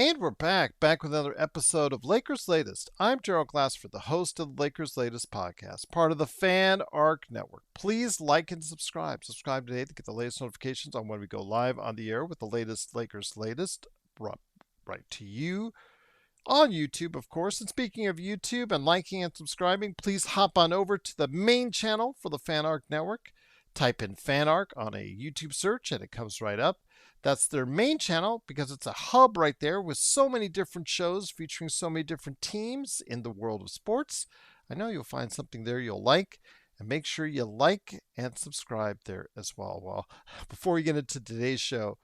And we're back with another episode of Lakers Latest. I'm Gerald Glassford, the host of the Lakers Latest podcast, part of the Fan Arc Network. Please like and subscribe. Subscribe today to get the latest notifications on when we go live on the air with the latest Lakers Latest, brought right to you on YouTube, of course. And speaking of YouTube and liking and subscribing, please hop on over to the main channel for the Fan Arc Network. Type in Fan Arc on a YouTube search and it comes right up. That's their main channel because it's a hub right there with so many different shows featuring so many different teams in the world of sports. I know you'll find something there you'll like, and make sure you like and subscribe there as well. Well, before we get into today's show,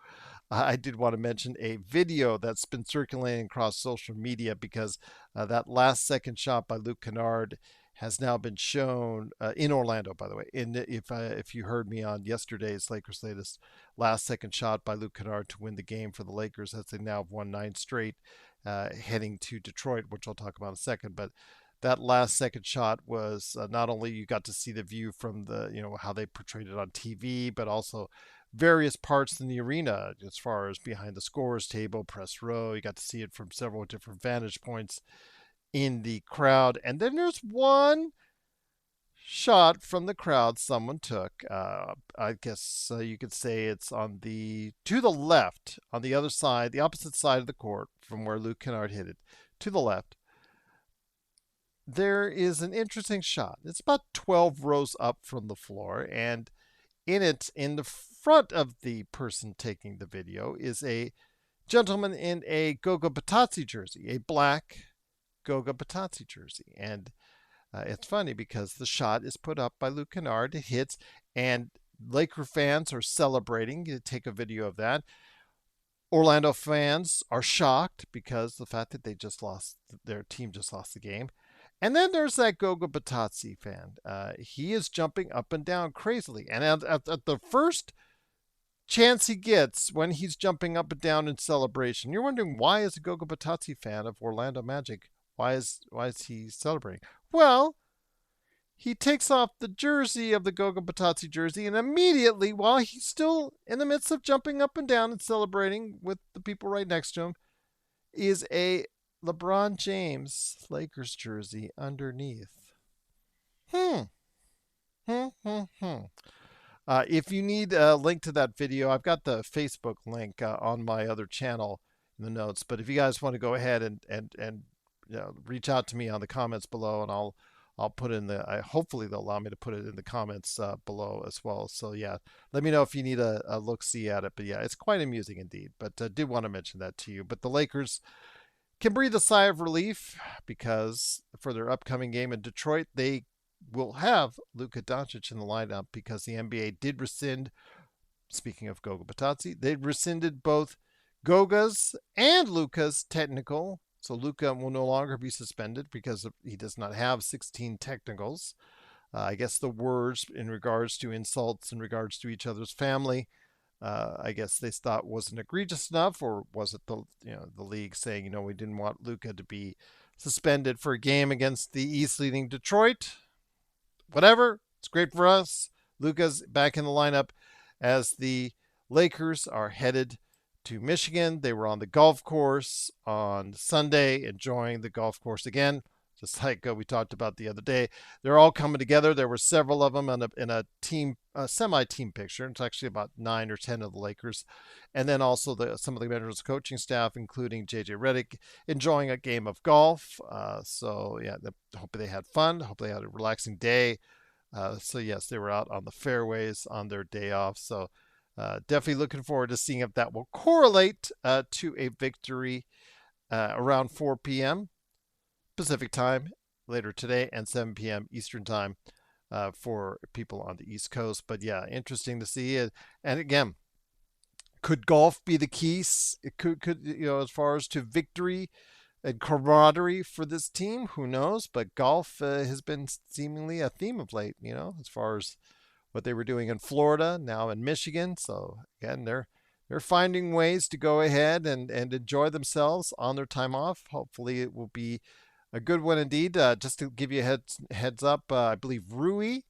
I did want to mention a video that's been circulating across social media because that last second shot by Luke Kennard has now been shown in Orlando, by the way. If you heard me on yesterday's Lakers latest last second shot by Luke Kennard to win the game for the Lakers, as they now have won 9 straight, heading to Detroit, which I'll talk about in a second. But that last second shot was not only you got to see the view from the, how they portrayed it on TV, but also various parts in the arena as far as behind the scorer's table, press row. You got to see it from several different vantage points in the crowd. And then there's one shot from the crowd someone took. I guess you could say it's to the left, on the other side, the opposite side of the court from where Luke Kennard hit it, to the left. There is an interesting shot. It's about 12 rows up from the floor, and in it, in the front of the person taking the video, is a gentleman in a Goga Batazzi jersey, a black Goga Batazzi jersey. And it's funny because the shot is put up by Luke Kennard. It hits, and Laker fans are celebrating. You take a video of that. Orlando fans are shocked because the fact that their team just lost the game. And then there's that Goga Batazzi fan. He is jumping up and down crazily. And at the first chance he gets when he's jumping up and down in celebration, you're wondering, why is a Goga Batazzi fan of Orlando Magic? Why is he celebrating? Well, he takes off the jersey of the Goga Batazzi jersey, and immediately, while he's still in the midst of jumping up and down and celebrating with the people right next to him, is a LeBron James Lakers jersey underneath. If you need a link to that video, I've got the Facebook link on my other channel in the notes. But if you guys want to go ahead and reach out to me on the comments below, and I'll put in hopefully they'll allow me to put it in the comments below as well. So yeah, let me know if you need a look-see at it. But yeah, it's quite amusing indeed. But I did want to mention that to you. But the Lakers can breathe a sigh of relief because for their upcoming game in Detroit, they will have Luka Doncic in the lineup because the NBA did rescind, speaking of Goga Batazzi, they rescinded both Goga's and Luka's technical. So Luka will no longer be suspended because he does not have 16 technicals. I guess the words in regards to insults in regards to each other's family, I guess they thought wasn't egregious enough, or was it the league saying, we didn't want Luka to be suspended for a game against the East leading Detroit. Whatever, it's great for us. Luka's back in the lineup as the Lakers are headed to Michigan. They were on the golf course on Sunday, enjoying the golf course again, just like we talked about the other day. They're all coming together. There were several of them in a team, semi-team picture. It's actually about 9 or 10 of the Lakers. And then also some of the members of the coaching staff, including J.J. Redick, enjoying a game of golf. So yeah, hope they had fun. Hope they had a relaxing day. So yes, they were out on the fairways on their day off. So definitely looking forward to seeing if that will correlate to a victory around 4 p.m. Pacific time later today, and 7 p.m. Eastern time for people on the East Coast. But yeah, interesting to see it. And again, could golf be the key? It could as far as to victory and camaraderie for this team? Who knows? But golf has been seemingly a theme of late. As far as what they were doing in Florida, now in Michigan. So again, they're finding ways to go ahead and enjoy themselves on their time off. Hopefully it will be a good one indeed. Just to give you a heads up, I believe Rui,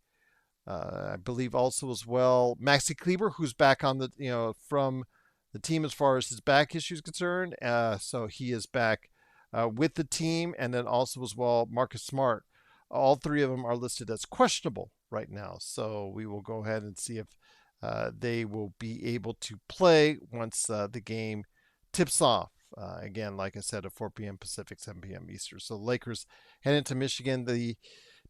I believe also as well Maxi Kleber, who's back on the from the team as far as his back issue is concerned. So he is back with the team, and then also as well Marcus Smart. All three of them are listed as questionable right now. So we will go ahead and see if they will be able to play once the game tips off. Again, like I said, at 4 p.m. Pacific, 7 p.m. Eastern. So the Lakers head into Michigan. The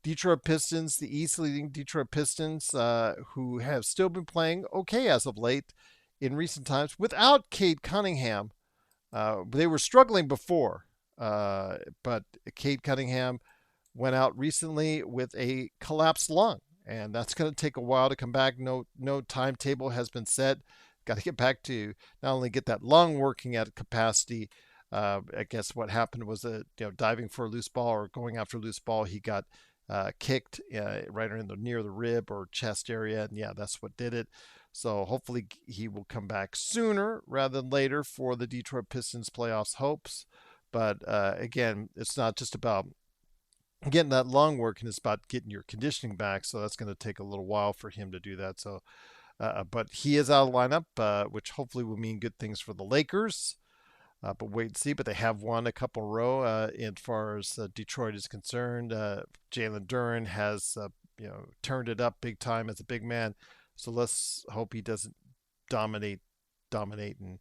Detroit Pistons, the East leading Detroit Pistons, who have still been playing okay as of late in recent times without Cade Cunningham. They were struggling before, but Cade Cunningham went out recently with a collapsed lung, and that's going to take a while to come back. No timetable has been set. Got to get back to not only get that lung working at capacity. I guess what happened was diving for a loose ball or going after a loose ball, he got kicked right in the near the rib or chest area, and yeah, that's what did it. So hopefully he will come back sooner rather than later for the Detroit Pistons playoffs hopes. But again, it's not just about getting that lung working; it's about getting your conditioning back. So that's going to take a little while for him to do that. So, but he is out of the lineup, which hopefully will mean good things for the Lakers. But wait and see. But they have won a couple in a row as far as Detroit is concerned. Jalen Duren has turned it up big time as a big man. So let's hope he doesn't dominate, and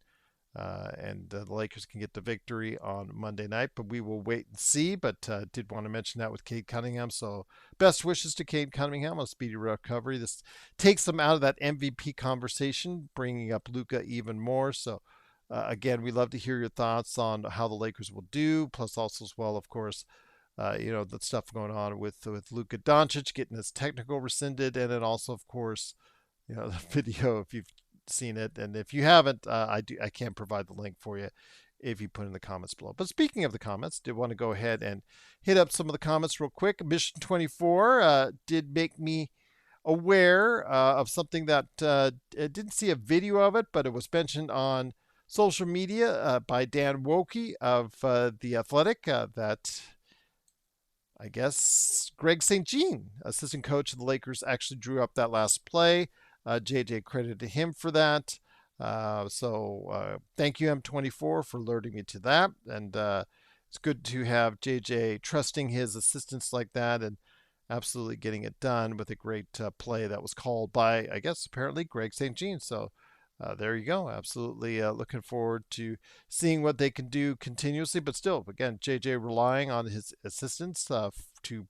the Lakers can get the victory on Monday night. But we will wait and see. But did want to mention that with Cade Cunningham. So best wishes to Cade Cunningham on a speedy recovery. This takes him out of that MVP conversation, bringing up Luka even more. So again, we love to hear your thoughts on how the Lakers will do. Plus, also as well, of course, the stuff going on with Luka Doncic getting his technical rescinded, and then also, of course, the video if you've seen it, and if you haven't, I can provide the link for you if you put in the comments below. But speaking of the comments, did want to go ahead and hit up some of the comments real quick. Mission 24 did make me aware of something that I didn't see a video of it, but it was mentioned on social media by Dan Wokey of The Athletic that I guess Greg St. Jean, assistant coach of the Lakers, actually drew up that last play. JJ credited him for that. So thank you, M24, for alerting me to that. And it's good to have JJ trusting his assistants like that and absolutely getting it done with a great play that was called by, I guess, apparently Greg St. Jean. So there you go. Absolutely looking forward to seeing what they can do continuously. But still, again, JJ relying on his assistants to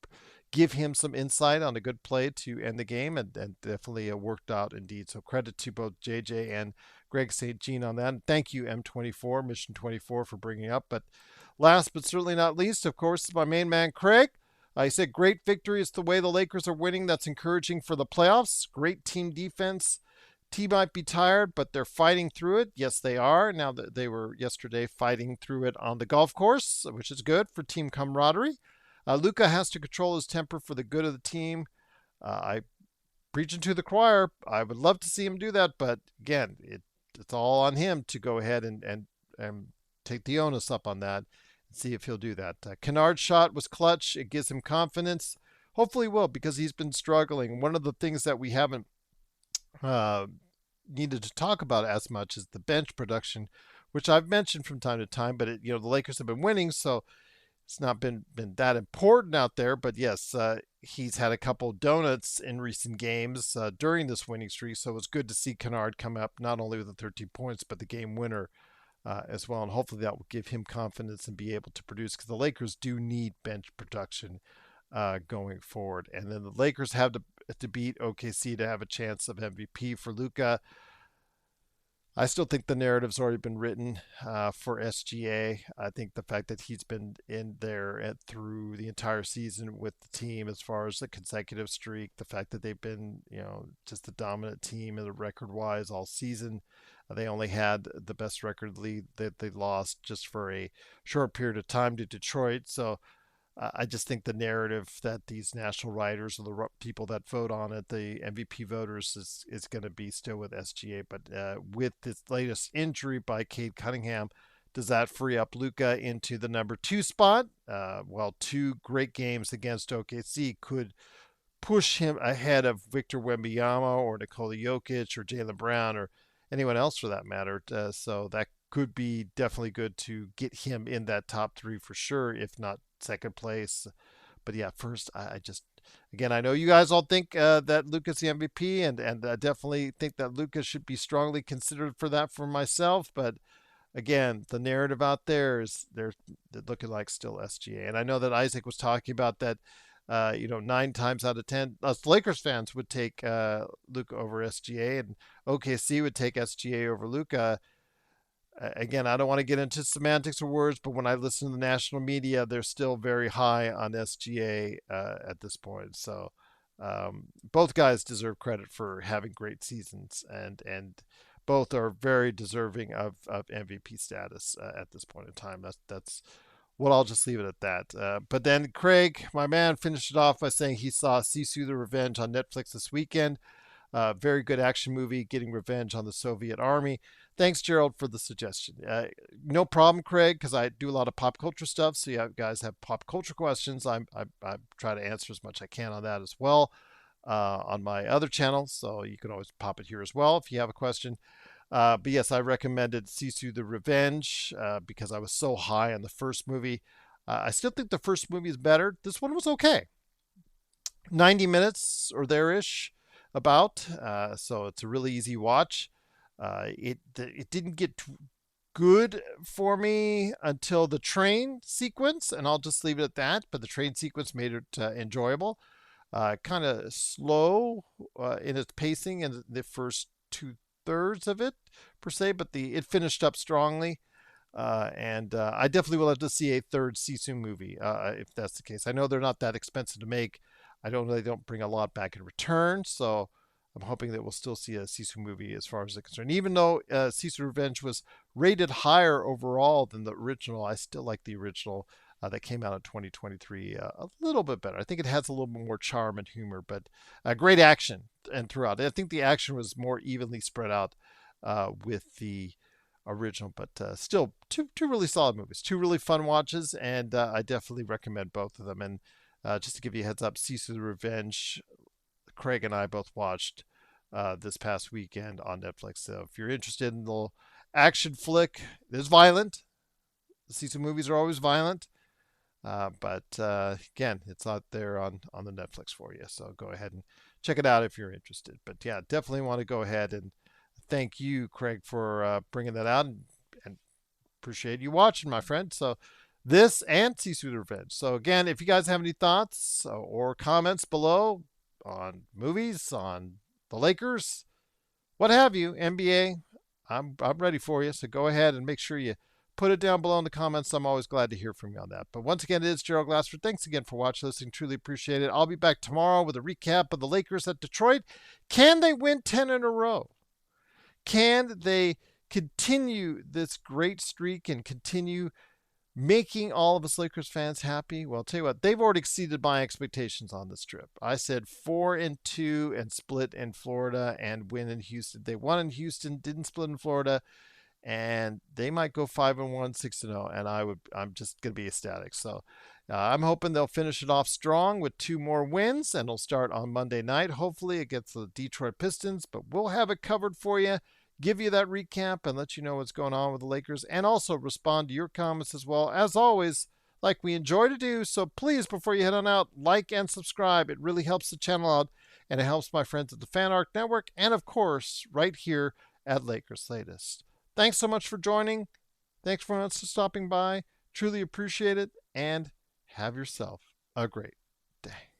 give him some insight on a good play to end the game, and definitely worked out indeed. So credit to both JJ and Greg St. Jean on that. And thank you, M24, Mission 24, for bringing up. But last but certainly not least, of course, my main man, Craig. I said great victory. It's the way the Lakers are winning. That's encouraging for the playoffs. Great team defense. Team might be tired, but they're fighting through it. Yes, they are. Now that they were yesterday fighting through it on the golf course, which is good for team camaraderie. Luka has to control his temper for the good of the team. I preaching to the choir. I would love to see him do that, but again, it's all on him to go ahead and take the onus up on that and see if he'll do that. Kennard's shot was clutch. It gives him confidence. Hopefully, he will, because he's been struggling. One of the things that we haven't needed to talk about as much is the bench production, which I've mentioned from time to time. But the Lakers have been winning, so it's not been that important out there. But yes, he's had a couple donuts in recent games during this winning streak. So it was good to see Kennard come up not only with the 13 points, but the game winner as well. And hopefully that will give him confidence and be able to produce, because the Lakers do need bench production going forward. And then the Lakers have to beat OKC to have a chance of MVP for Luka. I still think the narrative's already been written for SGA. I think the fact that he's been in there through the entire season with the team, as far as the consecutive streak, the fact that they've been, just the dominant team in the record-wise all season. They only had the best record lead that they lost just for a short period of time to Detroit. So I just think the narrative that these national writers or the people that vote on it, the MVP voters, is going to be still with SGA. But with this latest injury by Cade Cunningham, does that free up Luka into the number 2 spot? Well, 2 great games against OKC could push him ahead of Victor Wembanyama or Nikola Jokic or Jaylen Brown or anyone else for that matter. So that could be definitely good to get him in that top three for sure, if not second place. But yeah, first, I just, again, I know you guys all think that Luka's the MVP, and I definitely think that Luka should be strongly considered for that for myself. But again, the narrative out there is they're looking like still SGA. And I know that Isaac was talking about that. 9 times out of 10, us Lakers fans would take Luka over SGA, and OKC would take SGA over Luka. Again, I don't want to get into semantics or words, but when I listen to the national media, they're still very high on SGA at this point. So both guys deserve credit for having great seasons, and both are very deserving of MVP status at this point in time. That's what I'll just leave it at that. But then Craig, my man, finished it off by saying he saw Sisu the Revenge on Netflix this weekend. Very good action movie, getting revenge on the Soviet army. Thanks, Gerald, for the suggestion. No problem, Craig, because I do a lot of pop culture stuff. So you guys have pop culture questions. I try to answer as much as I can on that as well on my other channel. So you can always pop it here as well if you have a question. But yes, I recommended Sisu the Revenge because I was so high on the first movie. I still think the first movie is better. This one was okay. 90 minutes or there ish about. So it's a really easy watch. It didn't get good for me until the train sequence, and I'll just leave it at that. But the train sequence made it enjoyable. Kind of slow in its pacing in the first 2/3 of it per se, but it finished up strongly. And I definitely will have to see a third Sisu movie if that's the case. I know they're not that expensive to make. I don't bring a lot back in return, so I'm hoping that we'll still see a Sisu movie as far as it's concerned. Even though Sisu Revenge was rated higher overall than the original, I still like the original that came out in 2023 a little bit better. I think it has a little bit more charm and humor, but great action and throughout. I think the action was more evenly spread out with the original, but still two really solid movies, two really fun watches, and I definitely recommend both of them. And just to give you a heads up, Sisu the Revenge, Craig and I both watched this past weekend on Netflix. So if you're interested in the little action flick, it is violent. The Sisu movies are always violent, but again, it's out there on the Netflix for you. So go ahead and check it out if you're interested. But yeah, definitely want to go ahead and thank you, Craig, for bringing that out, and appreciate you watching, my friend. So this and Sisu Revenge. So again, if you guys have any thoughts or comments below on movies, on the Lakers, what have you, NBA, I'm ready for you. So go ahead and make sure you put it down below in the comments. I'm always glad to hear from you on that. But once again, it is Gerald Glassford. Thanks again for watching, listening. Truly appreciate it. I'll be back tomorrow with a recap of the Lakers at Detroit. Can they win 10 in a row? Can they continue this great streak and continue making all of us Lakers fans happy? Well, I'll tell you what, they've already exceeded my expectations on this trip. I said 4-2 and split in Florida and win in Houston. They won in Houston, didn't split in Florida, and they might go 5-1, 6-0, and I'm just gonna be ecstatic. So I'm hoping they'll finish it off strong with 2 more wins, and it'll start on Monday night, hopefully against the Detroit Pistons. But we'll have it covered for you, give you that recap, and let you know what's going on with the Lakers, and also respond to your comments as well. As always, like we enjoy to do, so please, before you head on out, like and subscribe. It really helps the channel out, and it helps my friends at the Fan Arc Network, and of course, right here at Lakers Latest. Thanks so much for joining. Thanks for stopping by. Truly appreciate it, and have yourself a great day.